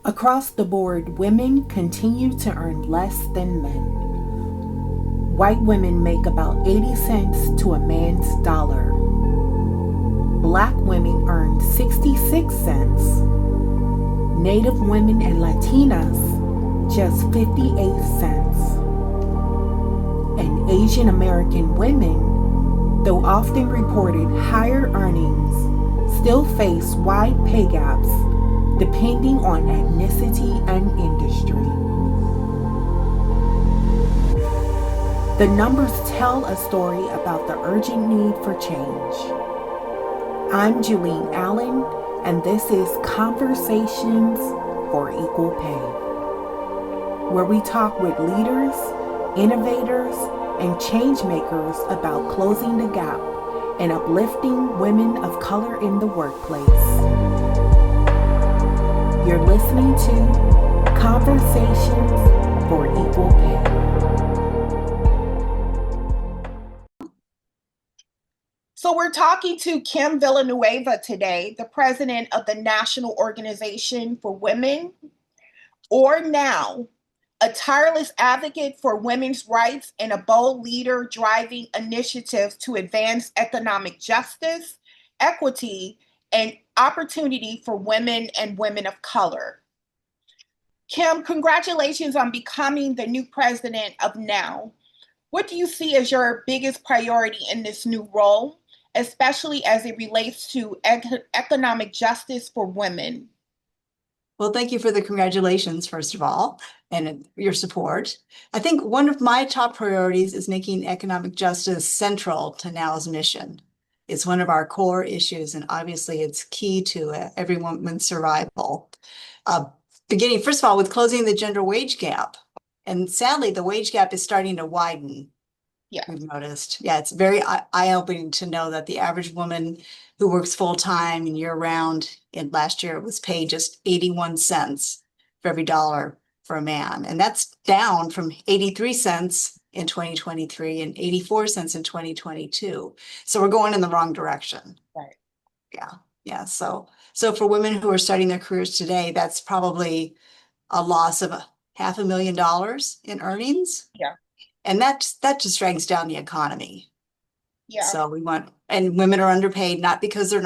Across the board, women continue to earn less than men. White women make about 80 cents to a man's dollar. Black women earn 66 cents. Native women and Latinas, just 58 cents. And Asian American women, though often reported higher earnings, still face wide pay gaps depending on ethnicity and industry. The numbers tell a story about the urgent need for change. I'm Julene Allen, and this is Conversations for Equal Pay, where we talk with leaders, innovators, and change makers about closing the gap and uplifting women of color in the workplace. You're listening to Conversations for Equal Pay. So we're talking to Kim Villanueva today, the president of the National Organization for Women, or NOW, a tireless advocate for women's rights and a bold leader driving initiatives to advance economic justice, equity, and opportunity for women and women of color. Kim, congratulations on becoming the new president of NOW. What do you see as your biggest priority in this new role, especially as it relates to economic justice for women? Well, thank you for the congratulations, first of all, and your support. I think one of my top priorities is making economic justice central to NOW's mission. It's one of our core issues, and obviously it's key to every woman's survival. Beginning, first of all, with closing the gender wage gap. And sadly, the wage gap is starting to widen. Yeah, we've noticed. Yeah, it's very eye-opening to know that the average woman who works full-time and year-round, and last year was paid just 81 cents for every dollar for a man. And that's down from 83 cents in 2023 and 84 cents in 2022. So we're going in the wrong direction. right. Yeah. So for women who are starting their careers today, that's probably a loss of $500,000 in earnings. Yeah. And that just drags down the economy. Yeah. So and women are underpaid, not because they're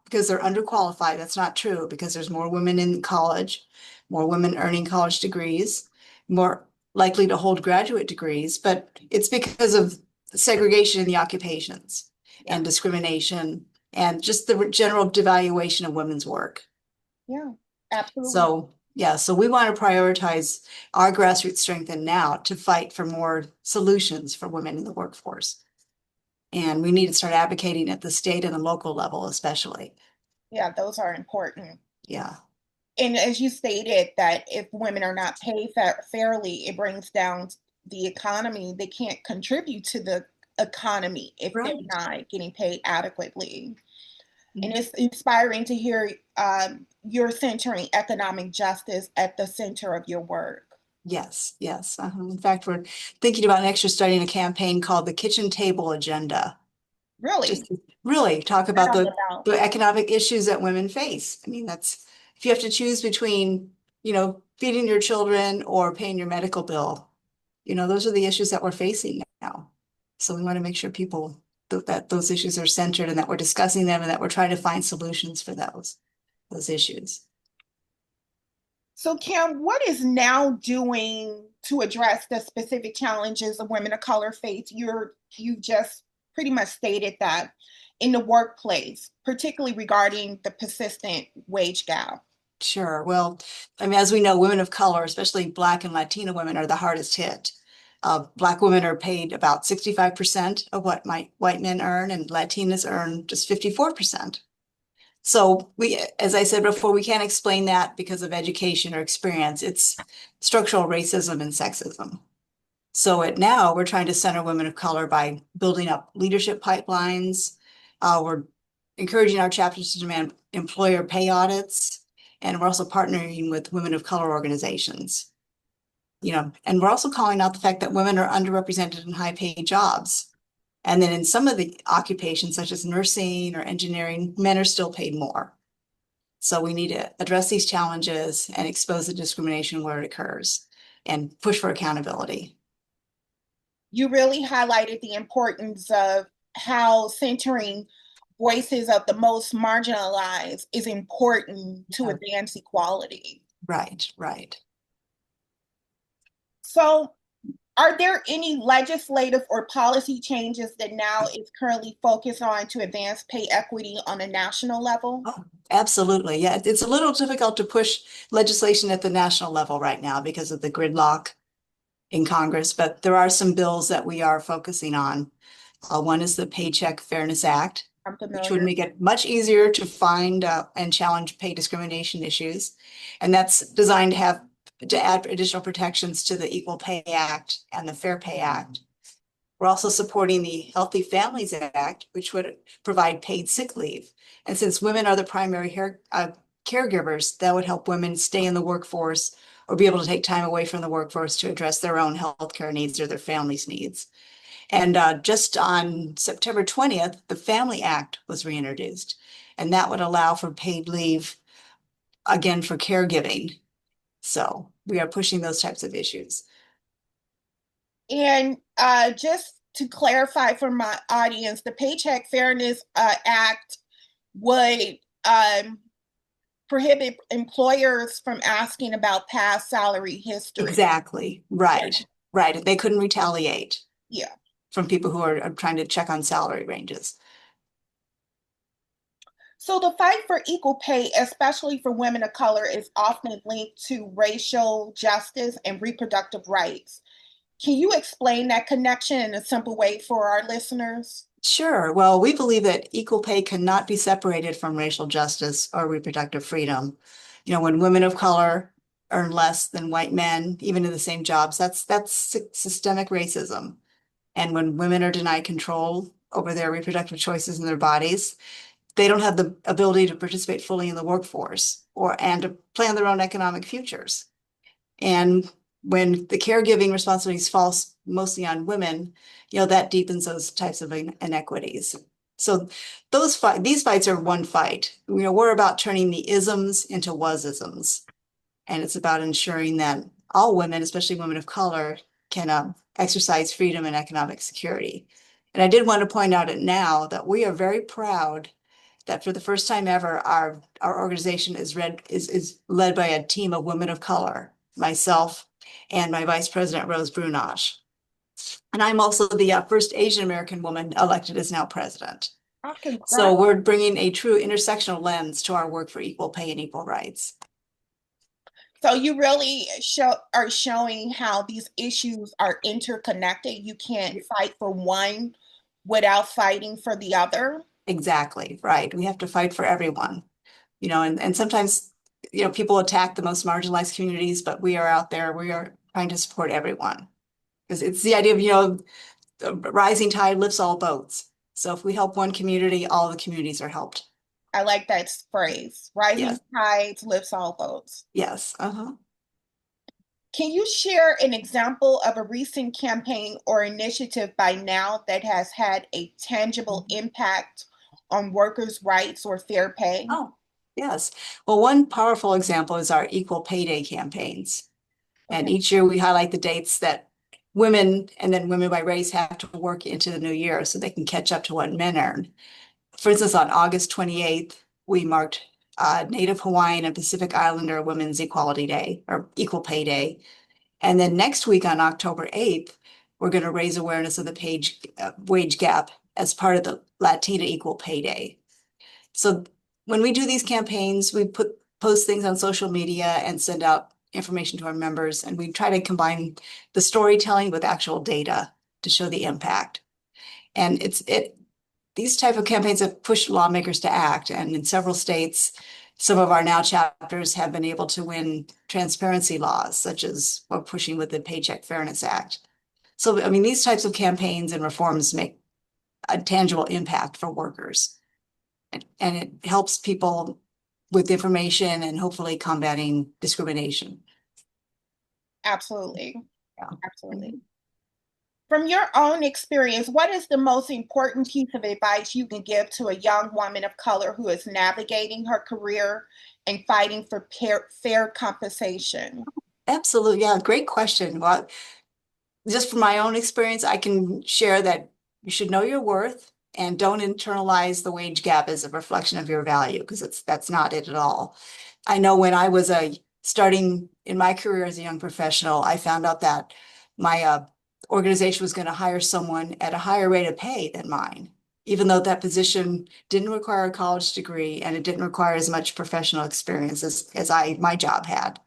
because they're underqualified. That's not true, because there's more women in college, more women earning college degrees, more likely to hold graduate degrees, but it's because of segregation in the occupations and discrimination and just the general devaluation of women's work. Yeah, absolutely. So we want to prioritize our grassroots strength and NOW to fight for more solutions for women in the workforce. And we need to start advocating at the state and the local level, especially. Yeah, those are important. Yeah. And as you stated, that if women are not paid fairly, it brings down the economy. They can't contribute to the economy if they're not getting paid adequately. And it's inspiring to hear you're centering economic justice at the center of your work. Yes. In fact, we're thinking about starting a campaign called the Kitchen Table Agenda. Really? Just really talk about the economic issues that women face. I mean, if you have to choose between, feeding your children or paying your medical bill, those are the issues that we're facing now. So we want to make sure that those issues are centered and that we're discussing them and that we're trying to find solutions for those issues. So Kim, what is NOW doing to address the specific challenges of women of color face? You just pretty much stated that in the workplace, particularly regarding the persistent wage gap. Sure. Well, I mean, as we know, women of color, especially Black and Latina women, are the hardest hit. Black women are paid about 65% of what white men earn, and Latinas earn just 54%. So as I said before, we can't explain that because of education or experience. It's structural racism and sexism. So NOW we're trying to center women of color by building up leadership pipelines. We're encouraging our chapters to demand employer pay audits, and we're also partnering with women of color organizations. And we're also calling out the fact that women are underrepresented in high-paid jobs. And then in some of the occupations, such as nursing or engineering, men are still paid more. So we need to address these challenges and expose the discrimination where it occurs and push for accountability. You really highlighted the importance of how centering voices of the most marginalized is important to Yeah. advance equality. Right, right. So, are there any legislative or policy changes that now is currently focused on to advance pay equity on a national level? Oh, absolutely. Yeah, it's a little difficult to push legislation at the national level right now because of the gridlock in Congress, but there are some bills that we are focusing on. One is the Paycheck Fairness Act, I'm which would familiar. make it much easier to find and challenge pay discrimination issues. And that's designed to add additional protections to the Equal Pay Act and the Fair Pay Act. We're also supporting the Healthy Families Act, which would provide paid sick leave. And since women are the primary caregivers, that would help women stay in the workforce or be able to take time away from the workforce to address their own healthcare needs or their family's needs. And just on September 20th, the Family Act was reintroduced, and that would allow for paid leave again for caregiving. So we are pushing those types of issues. And just to clarify for my audience, the Paycheck Fairness Act would prohibit employers from asking about past salary history. Exactly. Right. Right. They couldn't retaliate Yeah. from people who are trying to check on salary ranges. So the fight for equal pay, especially for women of color, is often linked to racial justice and reproductive rights. Can you explain that connection in a simple way for our listeners? Sure. Well, we believe that equal pay cannot be separated from racial justice or reproductive freedom. You know, when women of color earn less than white men, even in the same jobs, that's systemic racism. And when women are denied control over their reproductive choices in their bodies, they don't have the ability to participate fully in the workforce and to plan their own economic futures. And when the caregiving responsibilities fall mostly on women, you know, that deepens those types of inequities. So these fights are one fight. You know, we're about turning the isms into was-isms. And it's about ensuring that all women, especially women of color, can exercise freedom and economic security. And I did want to point out it now that we are very proud that for the first time ever, our organization is led by a team of women of color, myself and my Vice President, Rose Brunosh. And I'm also the first Asian American woman elected as now president. Oh, So congrats. we're bringing a true intersectional lens to our work for equal pay and equal rights. So you really are showing how these issues are interconnected. You can't fight for one without fighting for the other. Exactly, right. We have to fight for everyone, you know, and sometimes, you know, people attack the most marginalized communities, but we are out there, we are trying to support everyone. Because it's the idea of, you know, the rising tide lifts all boats. So if we help one community, all the communities are helped. I like that phrase. Rising Yes, tides lifts all boats. yes. Can you share an example of a recent campaign or initiative by now that has had a tangible impact on workers' rights or fair pay? Oh, yes. Well, one powerful example is our Equal Pay Day campaigns. And Okay. each year we highlight the dates that women and then women by race have to work into the new year so they can catch up to what men earn. For instance, on August 28th, we marked Native Hawaiian and Pacific Islander Women's Equality Day or Equal Pay Day. And then next week on October 8th, we're going to raise awareness of the wage gap as part of the Latina Equal Pay Day. So when we do these campaigns, we post things on social media and send out information to our members, and we try to combine the storytelling with actual data to show the impact. And these type of campaigns have pushed lawmakers to act, and in several states, some of our now chapters have been able to win transparency laws, such as we're pushing with the Paycheck Fairness Act. So, I mean, these types of campaigns and reforms make a tangible impact for workers, and it helps people with information and hopefully combating discrimination. Absolutely. Yeah. Absolutely. From your own experience, what is the most important piece of advice you can give to a young woman of color who is navigating her career and fighting for fair compensation? Absolutely. Yeah, great question. Well, just from my own experience, I can share that you should know your worth and don't internalize the wage gap as a reflection of your value, because that's not it at all. I know when I was starting in my career as a young professional, I found out that my organization was going to hire someone at a higher rate of pay than mine, even though that position didn't require a college degree and it didn't require as much professional experience as my job had.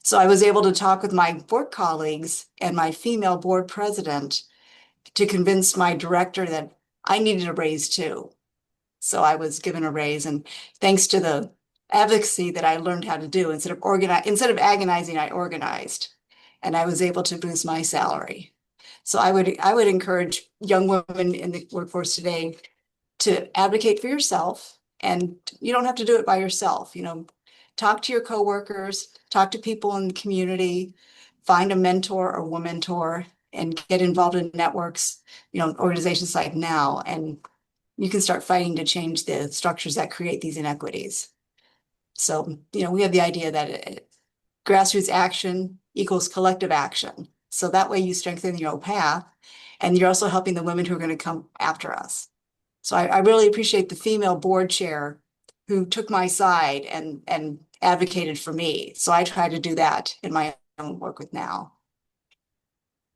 So I was able to talk with my board colleagues and my female board president to convince my director that I needed a raise too. So I was given a raise, and thanks to the advocacy that I learned how to do, instead of agonizing, I organized, and I was able to boost my salary. So I would encourage young women in the workforce today to advocate for yourself, and you don't have to do it by yourself. Talk to your coworkers, talk to people in the community, find a mentor or womentor, and get involved in networks, organizations like NOW, and you can start fighting to change the structures that create these inequities. So, we have the idea that grassroots action equals collective action. So that way you strengthen your own path, and you're also helping the women who are going to come after us. So I really appreciate the female board chair who took my side and advocated for me. So I try to do that in my own work with NOW.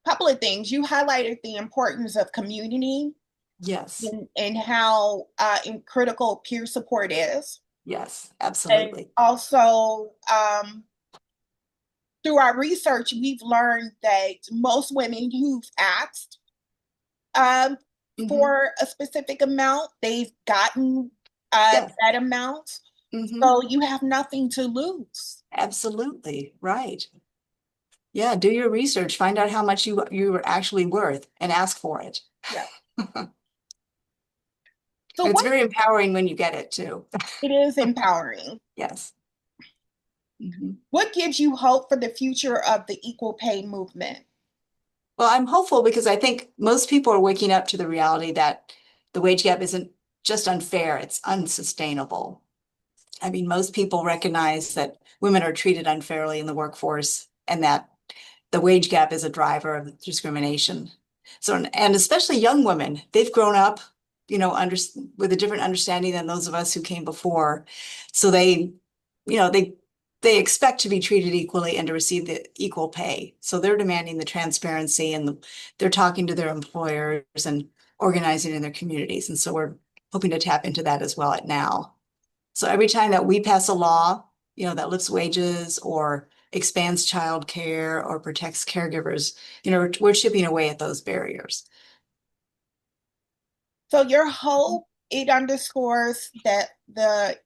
Couple of things. You highlighted the importance of community Yes, and how critical peer support is. yes, And absolutely. also, through our research, we've learned that most women who've asked um, Mhm. for a specific amount, they've gotten Yes. that amount. Mhm. So you have nothing to lose. Absolutely, right. Yeah, do your research, find out how much you are actually worth and ask for it. Yeah. And So it's what very empowering when you get it too. it is empowering. Yes. Mhm. What gives you hope for the future of the equal pay movement? Well, I'm hopeful because I think most people are waking up to the reality that the wage gap isn't just unfair, it's unsustainable. I mean, most people recognize that women are treated unfairly in the workforce and that the wage gap is a driver of discrimination. So, and especially young women, they've grown up, with a different understanding than those of us who came before. So you know, they, they expect to be treated equally and to receive the equal pay. So they're demanding the transparency, and they're talking to their employers and organizing in their communities. And so we're hoping to tap into that as well at NOW. So every time that we pass a law, that lifts wages or expands childcare or protects caregivers, we're chipping away at those barriers. So your hope, it underscores that that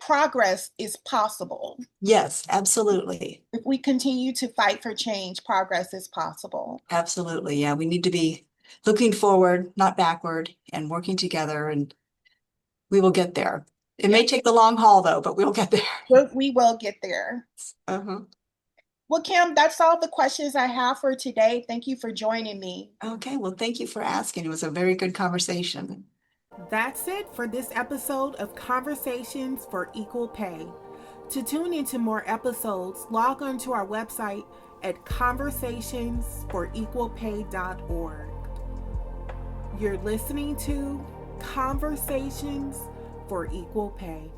progress is possible. Yes, absolutely. If we continue to fight for change, progress is possible. Absolutely. Yeah, we need to be looking forward, not backward, and working together, and we will get there. It Yeah, may take the long haul though, but we'll get there. we will get there. Uh-huh. Well, Kim, that's all the questions I have for today. Thank you for joining me. Okay, well, thank you for asking. It was a very good conversation. That's it for this episode of Conversations for Equal Pay. To tune into more episodes, log on to our website at conversationsforequalpay.org. You're listening to Conversations for Equal Pay.